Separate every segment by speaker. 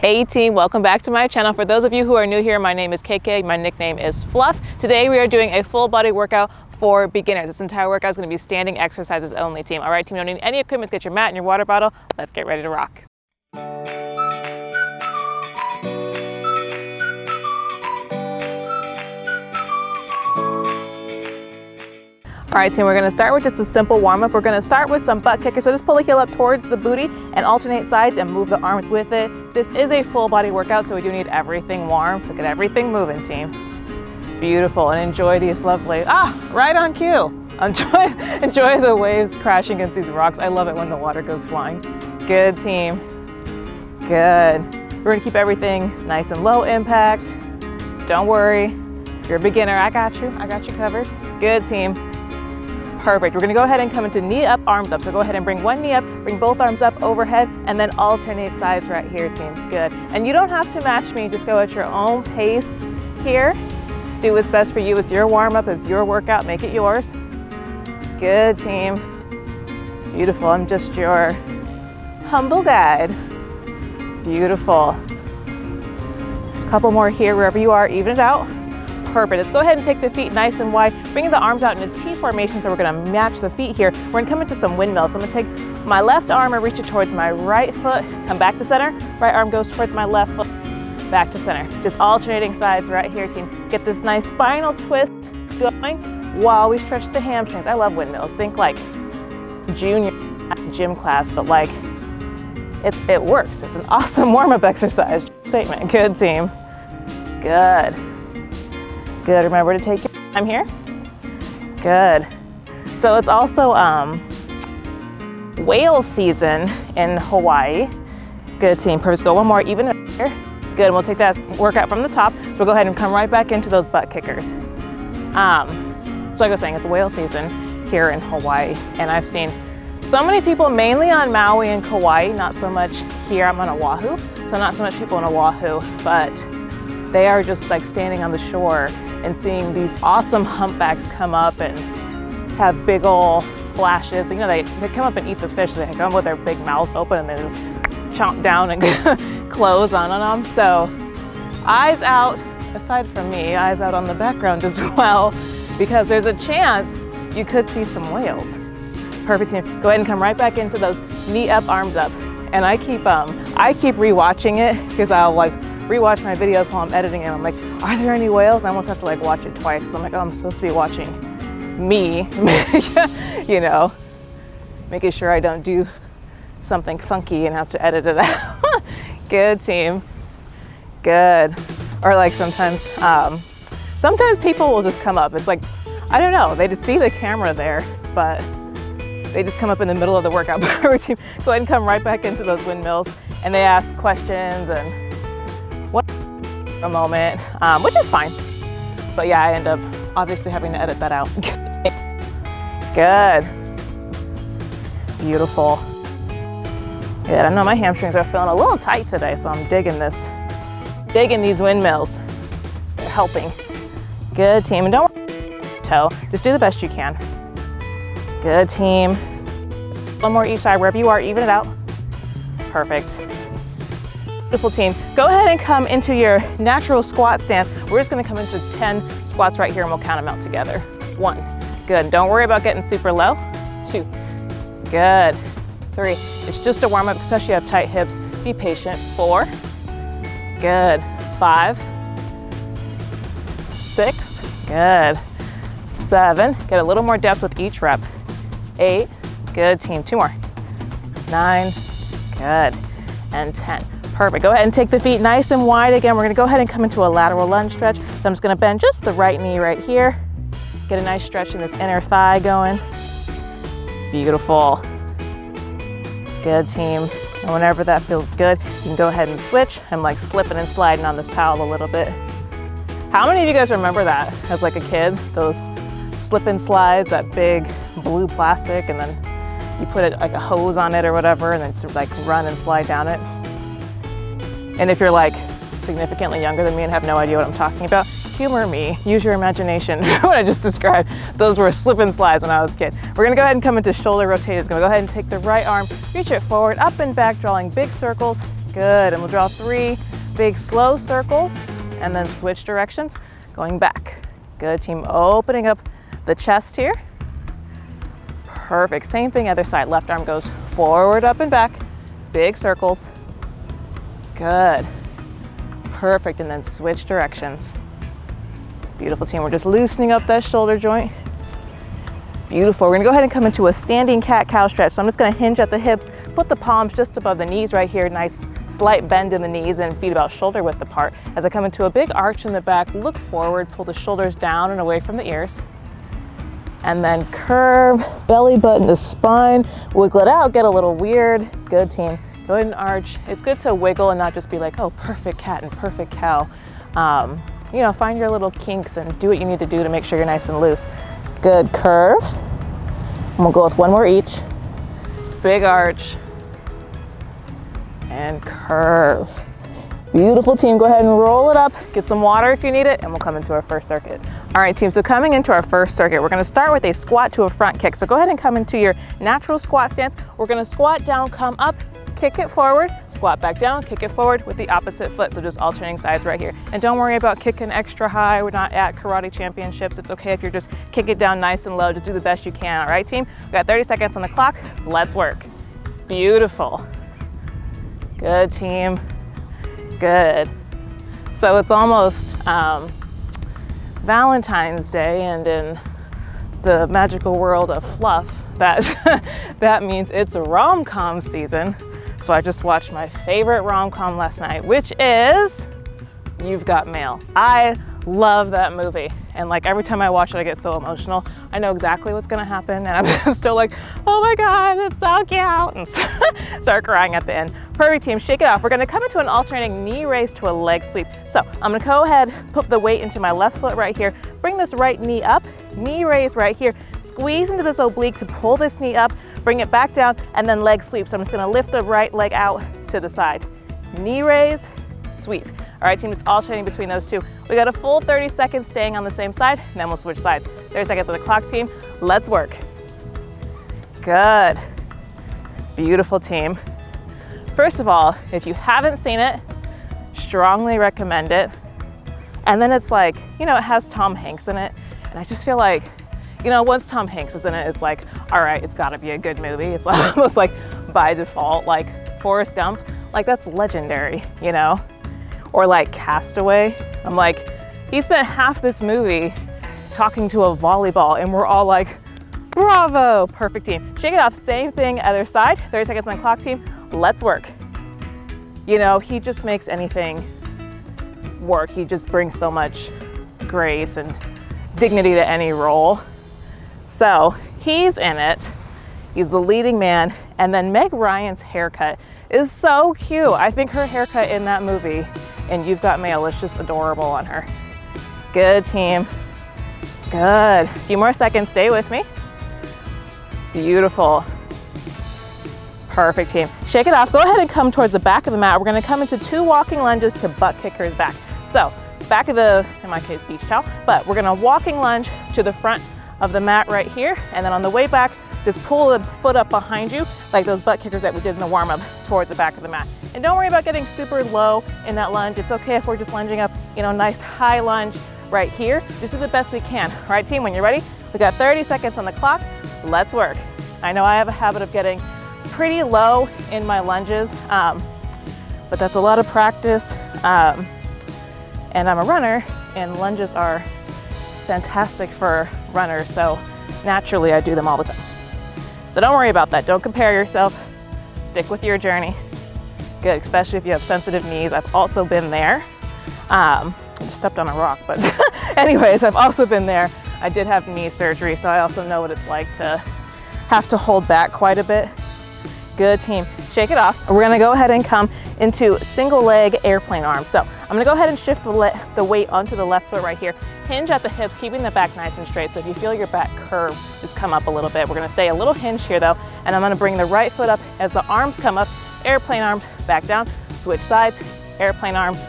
Speaker 1: Hey team, welcome back to my channel. For those of you who are new here, my name is KK, my nickname is Fluff. Today we are doing a full body workout for beginners. This entire workout is going to be standing exercises only, team. All right, team, you don't need any equipment. Get your mat and your water bottle. Let's get ready to rock. All right, team, we're gonna start with just a simple warm-up. We're gonna start with some butt kickers. So just pull the heel up towards the booty and alternate sides and move the arms with it. This is a full body workout, so we do need everything warm. So get everything moving, team. Beautiful, and enjoy these lovely, right on cue. Enjoy the waves crashing against these rocks. I love it when the water goes flying. Good, team, good. We're gonna keep everything nice and low impact. Don't worry, you're a beginner, I got you covered. Good, team. Perfect. We're gonna go ahead and come into knee up, arms up. So go ahead and bring one knee up, bring both arms up overhead, and then alternate sides right here, team. Good. And you don't have to match me, just go at your own pace here. Do what's best for you. It's your warm up, it's your workout, make it yours. Good, team. Beautiful. I'm just your humble guide. Beautiful. Couple more here, wherever you are, even it out. Perfect. Let's go ahead and take the feet nice and wide, bringing the arms out in a T formation. So we're gonna match the feet here. We're gonna come into some windmills. So I'm gonna take my left arm and reach it towards my right foot, come back to center. Right arm goes towards my left foot, back to center. Just alternating sides right here, team. Get this nice spinal twist going while we stretch the hamstrings. I love windmills. Think like junior gym class, but like it works. It's an awesome warm-up exercise. Statement. Good, team. Good. Good, remember to take your time here. Good. So it's also whale season in Hawaii. Good, team. Perfect. Go one more, even here. Good, and we'll take that workout from the top. So we'll go ahead and come right back into those butt kickers. So like I was saying, it's whale season here in Hawaii. And I've seen so many people, mainly on Maui and Kauai, not so much here. I'm on Oahu, so not so much people in Oahu, but they are just like standing on the shore and seeing these awesome humpbacks come up and have big ol' splashes. You know, they come up and eat the fish. They come with their big mouths open and they just chomp down and close on them. So eyes out, aside from me, eyes out on the background as well, because there's a chance you could see some whales. Perfect, team. Go ahead and come right back into those knee up, arms up. And I keep rewatching it because I'll like rewatch my videos while I'm editing and I'm like, are there any whales? And I almost have to like watch it twice. So I'm like, oh, I'm supposed to be watching me, you know, making sure I don't do something funky and have to edit it out. Good, team. Good. Or like sometimes people will just come up. It's like, I don't know, they just see the camera there, but they just come up in the middle of the workout. Go ahead and come right back into those windmills and they ask questions and what a moment, which is fine. But yeah, I end up obviously having to edit that out. Good. Beautiful. Good. I know my hamstrings are feeling a little tight today, so I'm digging these windmills. They're helping. Good, team. And don't worry, toe. Just do the best you can. Good, team. One more each side, wherever you are, even it out. Perfect. Beautiful, team. Go ahead and come into your natural squat stance. We're just gonna come into 10 squats right here and we'll count them out together. 1, good. Don't worry about getting super low. 2, good. 3, it's just a warm up, especially if you have tight hips. Be patient. 4, good. 5, 6, good. 7, get a little more depth with each rep. 8, good, team. 2 more. 9, good. And 10. Perfect. Go ahead and take the feet nice and wide again. We're going to go ahead and come into a lateral lunge stretch. So I'm just going to bend just the right knee right here. Get a nice stretch in this inner thigh going. Beautiful. Good, team. And whenever that feels good, you can go ahead and switch. I'm like slipping and sliding on this towel a little bit. How many of you guys remember that as like a kid? Those slip and slides, that big blue plastic, and then you put like a hose on it or whatever, and then sort of like run and slide down it. And if you're like significantly younger than me and have no idea what I'm talking about, humor me, use your imagination. What I just described, those were slip and slides when I was a kid. We're gonna go ahead and come into shoulder rotators. Gonna go ahead and take the right arm, reach it forward, up and back, drawing big circles, Good, and we'll draw 3 big slow circles and then switch directions, going back. Good, team, opening up the chest here. Perfect, same thing other side. Left arm goes forward, up and back, big circles. Good, perfect, and then switch directions. Beautiful, team, we're just loosening up that shoulder joint. Beautiful, we're gonna go ahead and come into a standing cat-cow stretch. So I'm just gonna hinge at the hips, put the palms just above the knees right here, nice slight bend in the knees and feet about shoulder width apart. As I come into a big arch in the back, look forward, pull the shoulders down and away from the ears. And then curve, belly button to spine, wiggle it out, get a little weird. Good, team. Go ahead and arch. It's good to wiggle and not just be like, oh, perfect cat and perfect cow. You know, find your little kinks and do what you need to do to make sure you're nice and loose. Good, curve. And we'll go with one more each. Big arch. And curve. Beautiful, team. Go ahead and roll it up. Get some water if you need it, and we'll come into our first circuit. All right, team, so coming into our first circuit, we're gonna start with a squat to a front kick. So go ahead and come into your natural squat stance. We're gonna squat down, come up, kick it forward, squat back down, kick it forward with the opposite foot. So just alternating sides right here. And don't worry about kicking extra high. We're not at karate championships. It's okay if you're just kick it down nice and low. Just do the best you can, all right, team? We got 30 seconds on the clock. Let's work. Beautiful. Good, team. Good. So it's almost Valentine's Day, and in the magical world of fluff, that means it's rom-com season. So I just watched my favorite rom-com last night, which is You've Got Mail. I love that movie, and like every time I watch it I get so emotional. I know exactly what's gonna happen, and I'm still like, oh my god, that's so cute, and start crying at the end. Perfect, team, shake it off. We're gonna come into an alternating knee raise to a leg sweep. So I'm gonna go ahead, put the weight into my left foot right here, bring this right knee up, knee raise right here, squeeze into this oblique to pull this knee up, bring it back down, and then leg sweep. So I'm just gonna lift the right leg out to the side. Knee raise, sweep. All right, team, it's alternating between those two. We got a full 30 seconds staying on the same side, and then we'll switch sides. 30 seconds on the clock, team. Let's work. Good. Beautiful, team. First of all, if you haven't seen it, strongly recommend it. And then it's like, you know, it has Tom Hanks in it, and I just feel like, you know, once Tom Hanks is in it, it's like, all right, it's gotta be a good movie. It's almost like by default, like Forrest Gump, like that's legendary, you know? Or like Castaway. I'm like, he spent half this movie talking to a volleyball, and we're all like, bravo, perfect, team. Shake it off, same thing, other side. 30 seconds on the clock, team. Let's work. You know, he just makes anything work. He just brings so much grace and dignity to any role. So he's in it. He's the leading man. And then Meg Ryan's haircut is so cute. I think her haircut in that movie and You've Got Mail is just adorable on her. Good, team. Good. A few more seconds, stay with me. Beautiful. Perfect, team. Shake it off. Go ahead and come towards the back of the mat. We're gonna come into 2 walking lunges to butt kickers back. So back of the, in my case, beach towel, but we're gonna walking lunge to the front of the mat right here. And then on the way back, just pull the foot up behind you, like those butt kickers that we did in the warm-up towards the back of the mat. And don't worry about getting super low in that lunge. It's okay if we're just lunging up, you know, nice high lunge right here. Just do the best we can. All right, team, when you're ready, we got 30 seconds on the clock. Let's work. I know I have a habit of getting pretty low in my lunges, but that's a lot of practice. And I'm a runner, and lunges are fantastic for runners, so naturally I do them all the time. So don't worry about that. Don't compare yourself. Stick with your journey. Good, especially if you have sensitive knees. I've also been there. I just stepped on a rock, but anyways, I've also been there. I did have knee surgery, so I also know what it's like to have to hold back quite a bit. Good, team. Shake it off. We're gonna go ahead and come into single leg airplane arms. So I'm gonna go ahead and shift the weight onto the left foot right here. Hinge at the hips, keeping the back nice and straight. So if you feel your back curve, just come up a little bit. We're gonna stay a little hinge here though, and I'm gonna bring the right foot up as the arms come up, airplane arms, back down, switch sides, airplane arms,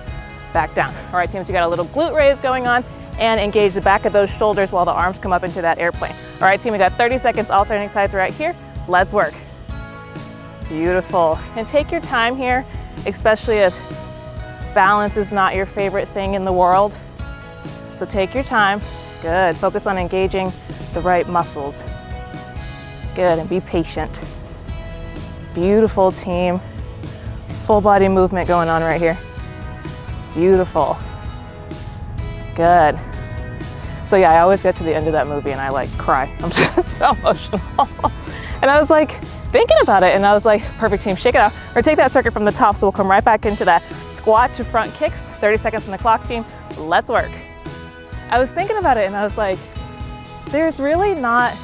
Speaker 1: back down. All right, teams, you got a little glute raise going on, and engage the back of those shoulders while the arms come up into that airplane. All right, team, we got 30 seconds alternating sides right here. Let's work. Beautiful. And take your time here. especially if balance is not your favorite thing in the world. So take your time. Good. Focus on engaging the right muscles. Good, and be patient. Beautiful, team. Full body movement going on right here. Beautiful. Good. So yeah, I always get to the end of that movie and I like cry. I'm just so emotional. And I was like thinking about it and I was like, perfect, team, shake it out. Or take that circuit from the top, so we'll come right back into that squat to front kicks. 30 seconds on the clock, team. Let's work. I was thinking about it and I was like, there's really not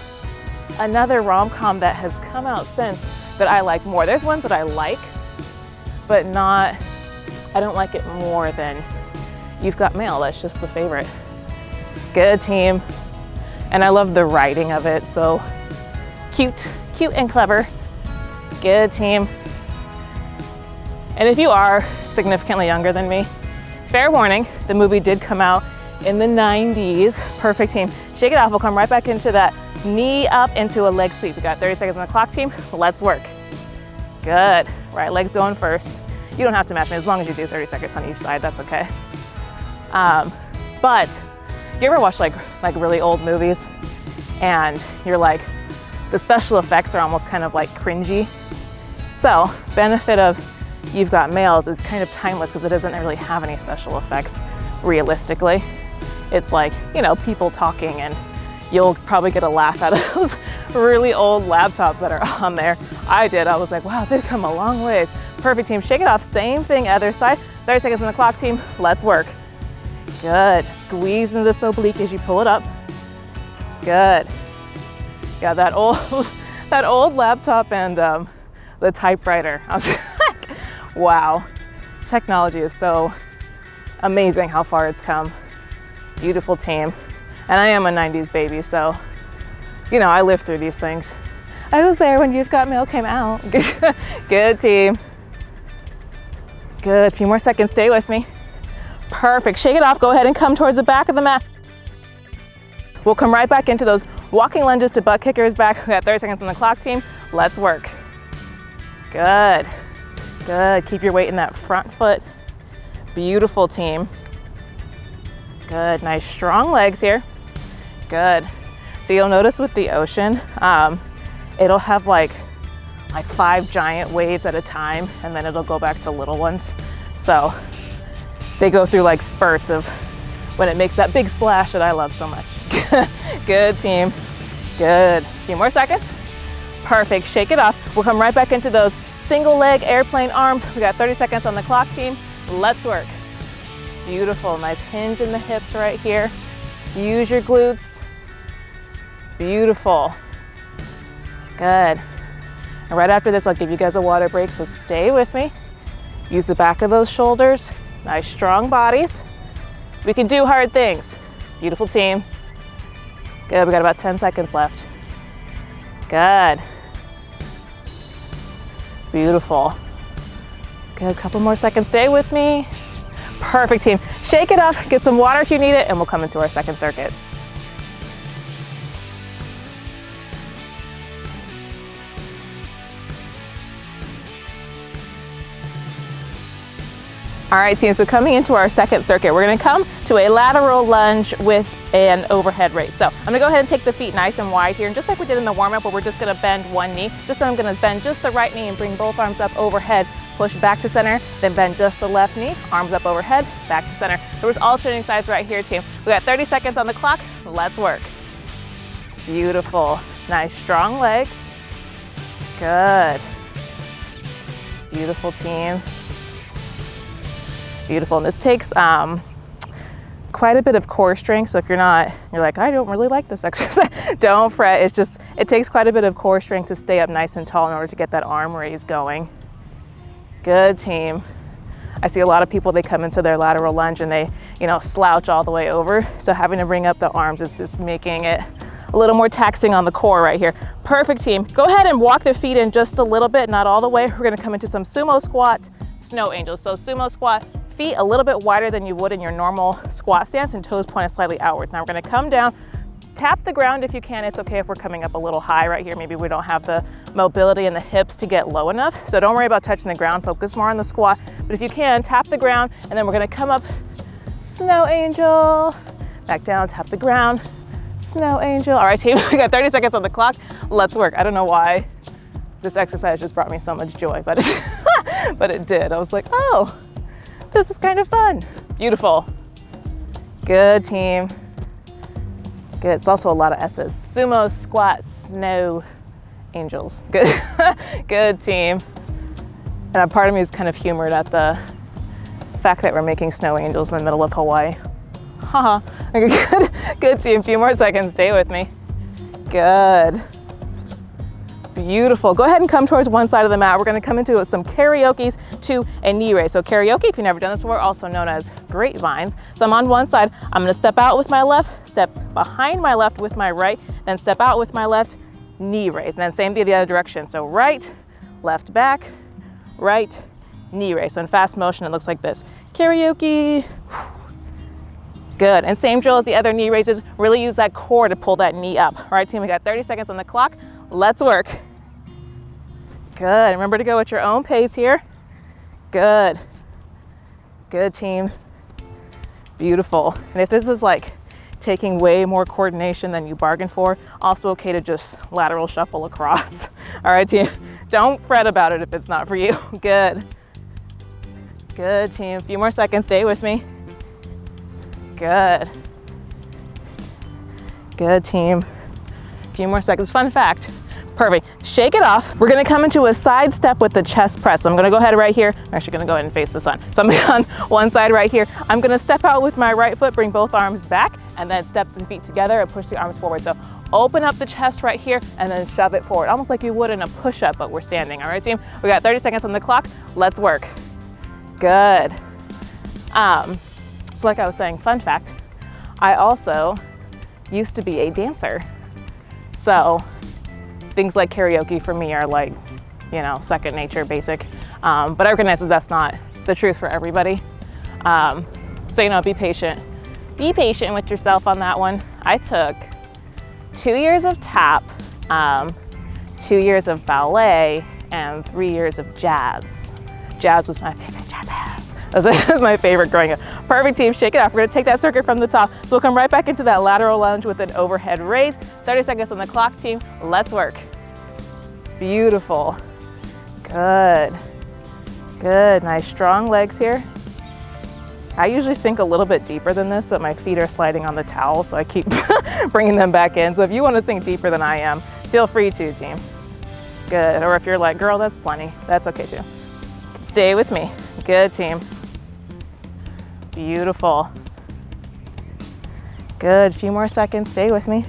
Speaker 1: another rom-com that has come out since that I like more. There's ones that I like, but I don't like it more than You've Got Mail. That's just the favorite. Good, team. And I love the writing of it, so cute and clever. Good, team. And if you are significantly younger than me, fair warning, the movie did come out in the 90s. Perfect, team. Shake it off. We'll come right back into that knee up into a leg sweep. We got 30 seconds on the clock, team. Let's work. Good. Right leg's going first. You don't have to match me as long as you do 30 seconds on each side. That's okay. But you ever watch like really old movies and you're like, the special effects are almost kind of like cringy? So benefit of You've Got Mails is kind of timeless because it doesn't really have any special effects realistically. It's like, you know, people talking, and you'll probably get a laugh out of those really old laptops that are on there. I did. I was like, wow, they've come a long ways. Perfect, team. Shake it off. Same thing, other side. 30 seconds on the clock, team. Let's work. Good. Squeeze into this oblique as you pull it up. Good. Yeah, that old laptop and the typewriter. I was like, wow. Technology is so amazing how far it's come. Beautiful, team. And I am a 90s baby, so, you know, I lived through these things. I was there when You've Got Mail came out. Good, team. Good, a few more seconds, stay with me. Perfect, shake it off, go ahead and come towards the back of the mat. We'll come right back into those walking lunges to butt kickers back. We got 30 seconds on the clock, team. Let's work. Good, good, keep your weight in that front foot. Beautiful, team. Good, nice strong legs here. Good. So you'll notice with the ocean, it'll have like 5 giant waves at a time, and then it'll go back to little ones. So they go through like spurts of when it makes that big splash that I love so much. Good, team. Good. A few more seconds. Perfect. Shake it off. We'll come right back into those single leg airplane arms. We got 30 seconds on the clock, team. Let's work. Beautiful. Nice hinge in the hips right here. Use your glutes. Beautiful. Good. And right after this, I'll give you guys a water break, so stay with me. Use the back of those shoulders. Nice strong bodies. We can do hard things. Beautiful, team. Good, we got about 10 seconds left. Good. Beautiful. Good, couple more seconds, stay with me. Perfect, team. Shake it up, get some water if you need it, and we'll come into our second circuit. All right, team, so coming into our second circuit, we're gonna come to a lateral lunge with an overhead raise. So I'm gonna go ahead and take the feet nice and wide here, and just like we did in the warm-up where we're just gonna bend one knee, this time I'm gonna bend just the right knee and bring both arms up overhead, push back to center, then bend just the left knee, arms up overhead, back to center. So we're alternating sides right here, team. We got 30 seconds on the clock, let's work. Beautiful, nice strong legs. Good. Beautiful, team. Beautiful, and this takes quite a bit of core strength, so if you're like, I don't really like this exercise, don't fret. It takes quite a bit of core strength to stay up nice and tall in order to get that arm raise going. Good, team. I see a lot of people, they come into their lateral lunge and they, slouch all the way over, so having to bring up the arms is just making it a little more taxing on the core right here. Perfect, team. Go ahead and walk the feet in just a little bit, not all the way. We're gonna come into some sumo squat, snow angels. So sumo squat, feet a little bit wider than you would in your normal squat stance and toes pointed slightly outwards. Now we're gonna come down, tap the ground if you can. It's okay if we're coming up a little high right here. Maybe we don't have the mobility in the hips to get low enough. So don't worry about touching the ground, focus more on the squat. But if you can, tap the ground, and then we're gonna come up, snow angel, back down, tap the ground, snow angel. All right, team, we got 30 seconds on the clock. Let's work. I don't know why this exercise just brought me so much joy, but but it did. I was like, oh, this is kind of fun. Beautiful. Good, team. Good. It's also a lot of S's. Sumo, squat, snow angels. Good. Good, team. And a part of me is kind of humored at the fact that we're making snow angels in the middle of Hawaii. Haha. Good. Good, team. A few more seconds. Stay with me. Good. Beautiful. Go ahead and come towards one side of the mat. We're going to come into some karaokes to a knee raise. So karaoke, if you've never done this before, also known as grapevines. So I'm on one side. I'm going to step out with my left, step behind my left with my right, then step out with my left, knee raise. And then same thing the other direction. So right, left back, right, knee raise. So in fast motion, it looks like this. Karaoke. Good. And same drill as the other knee raises. Really use that core to pull that knee up. All right, team, we got 30 seconds on the clock. Let's work. Good. Remember to go at your own pace here. Good. Good, team. Beautiful. And if this is like taking way more coordination than you bargained for, also okay to just lateral shuffle across. All right, team. Don't fret about it if it's not for you. Good. Good, team. A few more seconds. Stay with me. Good. Good, team. A few more seconds. Fun fact. Perfect. Shake it off. We're gonna come into a side step with the chest press. So I'm gonna go ahead right here. I'm actually gonna go ahead and face the sun. So I'm on one side right here. I'm gonna step out with my right foot, bring both arms back, and then step the feet together and push the arms forward. So open up the chest right here and then shove it forward, almost like you would in a push-up, but we're standing. All right, team? We got 30 seconds on the clock. Let's work. Good. So like I was saying, fun fact, I also used to be a dancer. So things like karaoke for me are like, you know, second nature, basic. But I recognize that that's not the truth for everybody. So, you know, be patient. Be patient with yourself on that one. I took 2 years of tap, 2 years of ballet, and 3 years of jazz. Jazz was my favorite. Jazz hands. That was my favorite growing up. Perfect, team. Shake it off. We're gonna take that circuit from the top. So we'll come right back into that lateral lunge with an overhead raise. 30 seconds on the clock, team. Let's work. Beautiful. Good. Good. Nice strong legs here. I usually sink a little bit deeper than this, but my feet are sliding on the towel, so I keep bringing them back in. So if you want to sink deeper than I am, feel free to, team. Good. Or if you're like, girl, that's plenty, that's okay too. Stay with me. Good, team. Beautiful. Good. Few more seconds. Stay with me.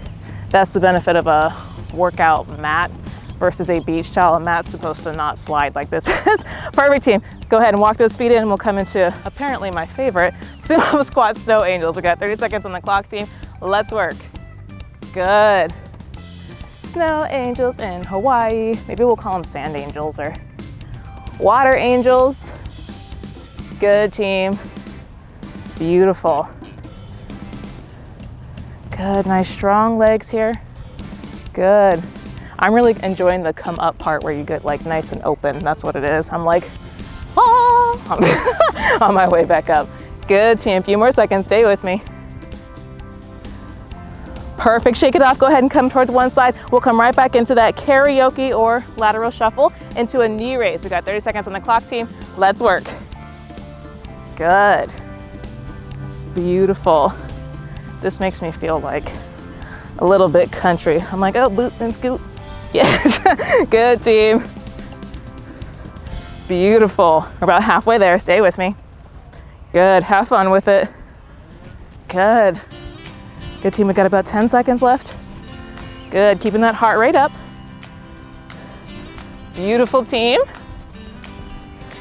Speaker 1: That's the benefit of a workout mat versus a beach towel. A mat's supposed to not slide like this is. Perfect, team. Go ahead and walk those feet in and we'll come into apparently my favorite, sumo squat snow angels. We got 30 seconds on the clock, team. Let's work. Good. Snow angels in Hawaii. Maybe we'll call them sand angels or water angels. Good, team. Beautiful. Good, nice strong legs here. Good. I'm really enjoying the come up part where you get like nice and open. That's what it is. I'm like, ah, on my way back up. Good, team. A few more seconds. Stay with me. Perfect. Shake it off. Go ahead and come towards one side. We'll come right back into that karaoke or lateral shuffle into a knee raise. We got 30 seconds on the clock, team. Let's work. Good. Beautiful. This makes me feel like a little bit country. I'm like, oh, boot and scoot. Yes. Good, team. Beautiful. We're about halfway there. Stay with me. Good. Have fun with it. Good. Good, team. We got about 10 seconds left. Good. Keeping that heart rate up. Beautiful, team.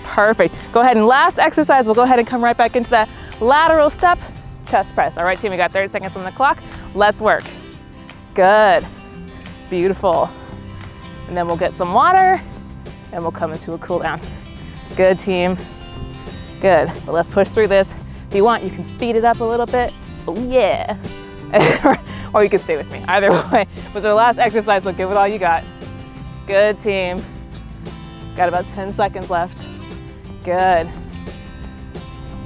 Speaker 1: Perfect. Go ahead and last exercise. We'll go ahead and come right back into that lateral step, chest press. All right, team. We got 30 seconds on the clock. Let's work. Good. Beautiful. And then we'll get some water and we'll come into a cool down. Good, team. Good. But let's push through this. If you want, you can speed it up a little bit. Oh, yeah. Or you can stay with me. Either way. Was our last exercise, so give it all you got. Good team. Got about 10 seconds left. Good.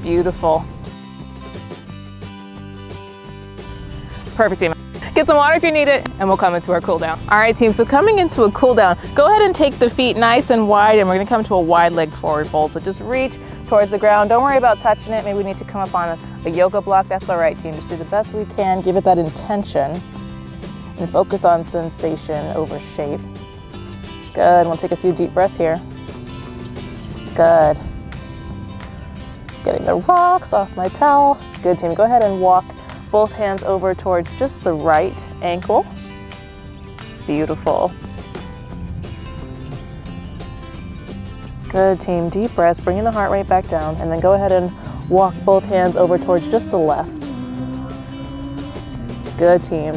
Speaker 1: Beautiful. Perfect team. Get some water if you need it, and we'll come into our cool down. All right, team, so coming into a cool down, go ahead and take the feet nice and wide, and we're gonna come to a wide leg forward fold. So just reach towards the ground. Don't worry about touching it. Maybe we need to come up on a yoga block. That's all right, team. Just do the best we can. Give it that intention and focus on sensation over shape. Good, we'll take a few deep breaths here. Good. Getting the rocks off my towel. Good, team. Go ahead and walk both hands over towards just the right ankle. Beautiful. Good, team. Deep breaths, bringing the heart rate back down, and then go ahead and walk both hands over towards just the left. Good, team.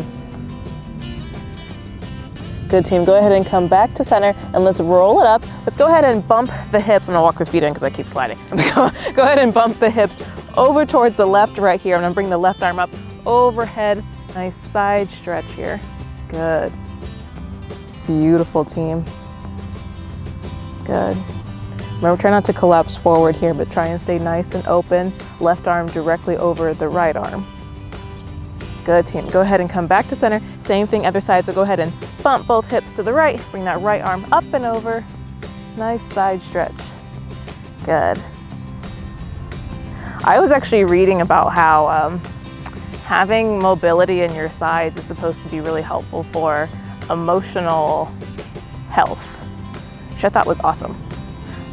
Speaker 1: Good, team. Go ahead and come back to center, and let's roll it up. Let's go ahead and bump the hips. I'm gonna walk the feet in because I keep sliding. Go ahead and bump the hips over towards the left right here. I'm gonna bring the left arm up overhead. Nice side stretch here. Good. Beautiful, team. Good. Remember, try not to collapse forward here, but try and stay nice and open. Left arm directly over the right arm. Good, team. Go ahead and come back to center. Same thing, other side. So go ahead and bump both hips to the right. Bring that right arm up and over. Nice side stretch. Good. I was actually reading about how having mobility in your sides is supposed to be really helpful for emotional health, which I thought was awesome.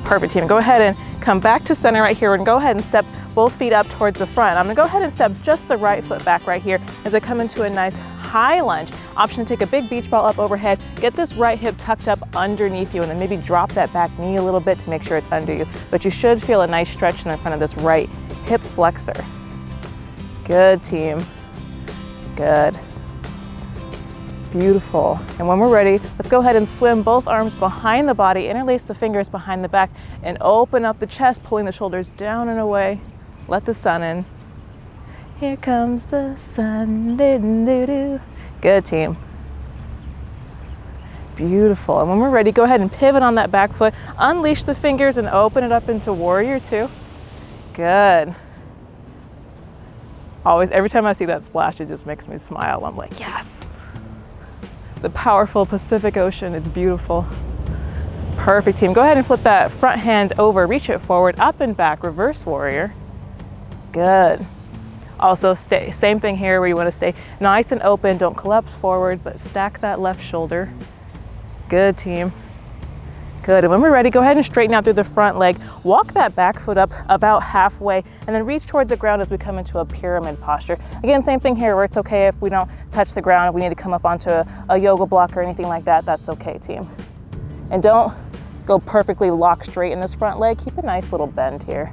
Speaker 1: Perfect, team. Go ahead and come back to center right here and go ahead and step both feet up towards the front. I'm gonna go ahead and step just the right foot back right here as I come into a nice high lunge. Option to take a big beach ball up overhead. Get this right hip tucked up underneath you, and then maybe drop that back knee a little bit to make sure it's under you. But you should feel a nice stretch in the front of this right hip flexor. Good, team. Good. Beautiful. And when we're ready, let's go ahead and swim both arms behind the body, interlace the fingers behind the back, and open up the chest, pulling the shoulders down and away. Let the sun in. Here comes the sun. Doo-doo-doo. Good, team. Beautiful. And when we're ready, go ahead and pivot on that back foot, unleash the fingers, and open it up into warrior two. Good. Always, every time I see that splash, it just makes me smile. I'm like, yes. The powerful Pacific Ocean, it's beautiful. Perfect, team. Go ahead and flip that front hand over, reach it forward, up and back, reverse warrior. Good. Also, same thing here where you want to stay nice and open, don't collapse forward, but stack that left shoulder. Good, team. Good, and when we're ready, go ahead and straighten out through the front leg. Walk that back foot up about halfway, and then reach towards the ground as we come into a pyramid posture. Again, same thing here where it's okay if we don't touch the ground, if we need to come up onto a yoga block or anything like that, that's okay, team. And don't go perfectly locked straight in this front leg. Keep a nice little bend here.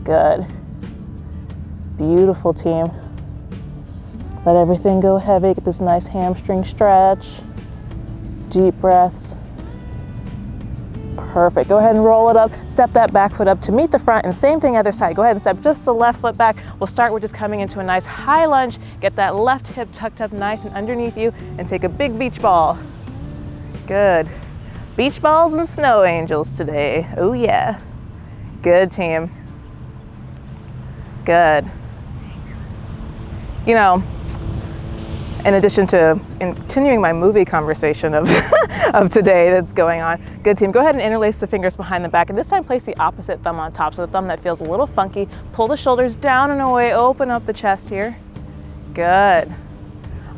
Speaker 1: Good. Beautiful, team. Let everything go heavy. Get this nice hamstring stretch. Deep breaths. Perfect. Go ahead and roll it up. Step that back foot up to meet the front, and same thing other side. Go ahead and step just the left foot back. We'll start with just coming into a nice high lunge. Get that left hip tucked up nice and underneath you, and take a big beach ball. Good. Beach balls and snow angels today. Oh yeah. Good, team. Good. You know, in addition to continuing my movie conversation of, of today that's going on, good, team. Go ahead and interlace the fingers behind the back, and this time place the opposite thumb on top. So the thumb that feels a little funky, pull the shoulders down and away, open up the chest here. Good.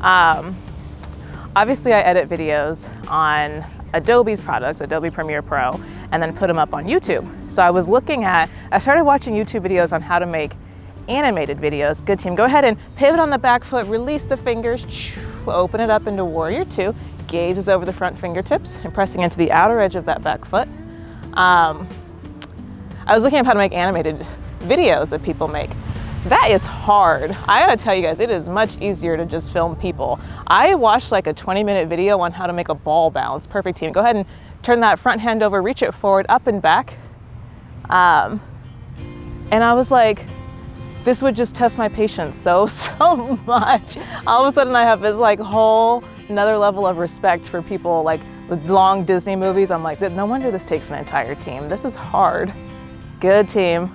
Speaker 1: Obviously I edit videos on Adobe's products, Adobe Premiere Pro, and then put them up on YouTube. So I started watching YouTube videos on how to make animated videos. Good, team. Go ahead and pivot on the back foot, release the fingers, open it up into warrior two, gazes over the front fingertips and pressing into the outer edge of that back foot. I was looking up how to make animated videos that people make. That is hard. I gotta tell you guys, it is much easier to just film people. I watched like a 20-minute video on how to make a ball bounce. Perfect, team. Go ahead and turn that front hand over, reach it forward, up and back. And I was like, this would just test my patience so much. All of a sudden I have this like whole another level of respect for people like the long Disney movies. I'm like, no wonder this takes an entire team. This is hard. Good, team.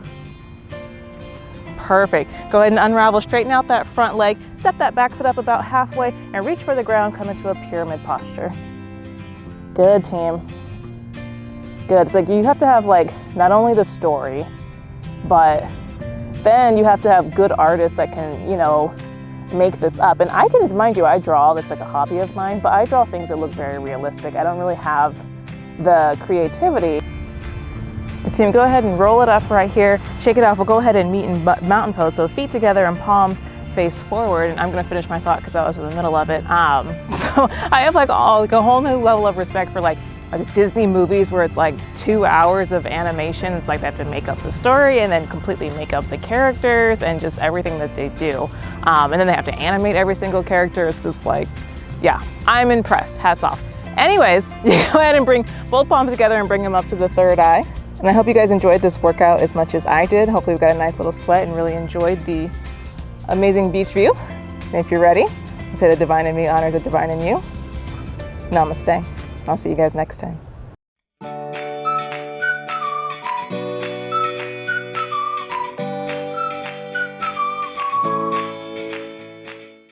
Speaker 1: Perfect. Go ahead and unravel, straighten out that front leg, step that back foot up about halfway, and reach for the ground, come into a pyramid posture. Good, team. Good. It's like you have to have like not only the story, but then you have to have good artists that can, you know, make this up. And I can, mind you, I draw, that's like a hobby of mine, but I draw things that look very realistic. I don't really have the creativity. Team, go ahead and roll it up right here, shake it off. We'll go ahead and meet in mountain pose. So feet together and palms face forward. And I'm gonna finish my thought because I was in the middle of it. So I have like a whole new level of respect for like Disney movies where it's like 2 hours of animation. It's like they have to make up the story and then completely make up the characters and just everything that they do. And then they have to animate every single character. It's just like, yeah, I'm impressed, hats off. Anyways, you go ahead and bring both palms together and bring them up to the third eye. And I hope you guys enjoyed this workout as much as I did. Hopefully we got a nice little sweat and really enjoyed the amazing beach view. And if you're ready, say the divine in me honors the divine in you. Namaste. I'll see you guys next time.